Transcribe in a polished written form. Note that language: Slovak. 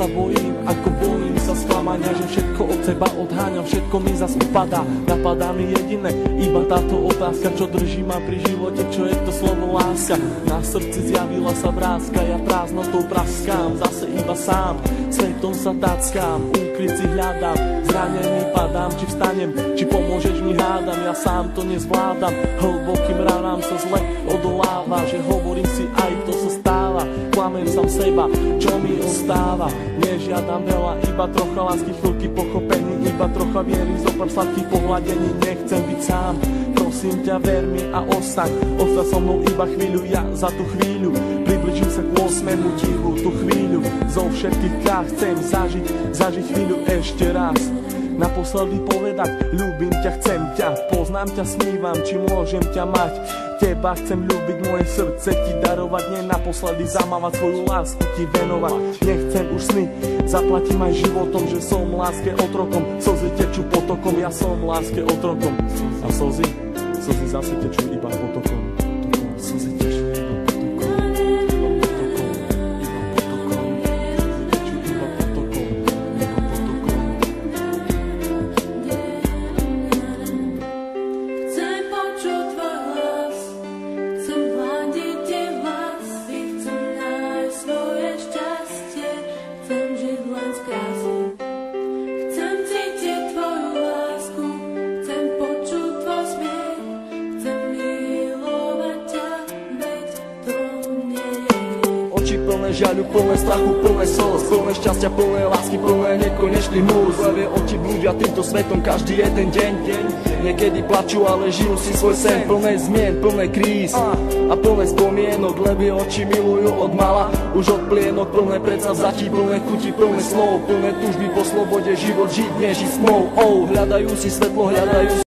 sa bojím, ako bojím sa sklamania, že všetko od seba odháňam, všetko mi zas upadá. Napadá mi jediné, iba táto otázka, čo drží ma pri živote, čo je to slovo láska. Na srdci zjavila sa vrázka, ja prázdnotou praskám, zase iba sám, svetom sa tackám, úkryt si hľadám, zranený padám, či vstanem, či pomôžeš mi hádam, ja sám to nezvládam, hlbokým ranám sa zle odoláva, že hovorím si aj to sa stáva, klamem sám seba, čo mi ostáva, nežiadam veľa, iba trocha lásky, chvíľky pochopení, iba trocha viery, zopár sladkých pohľadení, nechcem byť sám, prosím ťa, ver mi a ostaň so mnou iba chvíľu, ja za tú chvíľu približím sa k 8. tichu, tú chvíľu zo všetkých krát chcem zažiť chvíľu ešte raz, naposledy povedať, ľúbim ťa, chcem ťa, poznám ťa, snívam, či môžem ťa mať, teba chcem ľúbiť, moje srdce ti darovať, nie naposledy zamávať, svoju lásku ti venovať, nechcem už sny, zaplatím aj životom, že som láske otrokom, slzy tečú potokom, ja som láske otrokom a slzy zase tečú iba potokom. Slzy tečú iba potokom, iba potokom. Chcem počuť tvoj hlas, chcem hľadiť teba, chcem nájsť svoje šťastie, chcem žiť len z krásy. Chcem cítiť tvoju lásku, chcem počuť tvoj smiech, chcem milovať ťa, veď to nie je. Oči plné žiaľu, plné strachu, plné slz, plné šťastia, plné lásky, plné nekonečných múz. Levé oči blúdia týmto svetom každý jeden deň. Niekedy plačú, ale žijú si svoj sen. Plné zmien, plné kríz a plné spomienok. Levé oči milujú od mala, už od plienok. Plné predsavzatí, plné chuti, plné slov, plné túžby po slobode, život žiť, nežiť s tmou. Hľadajú si svetlo, hľadajú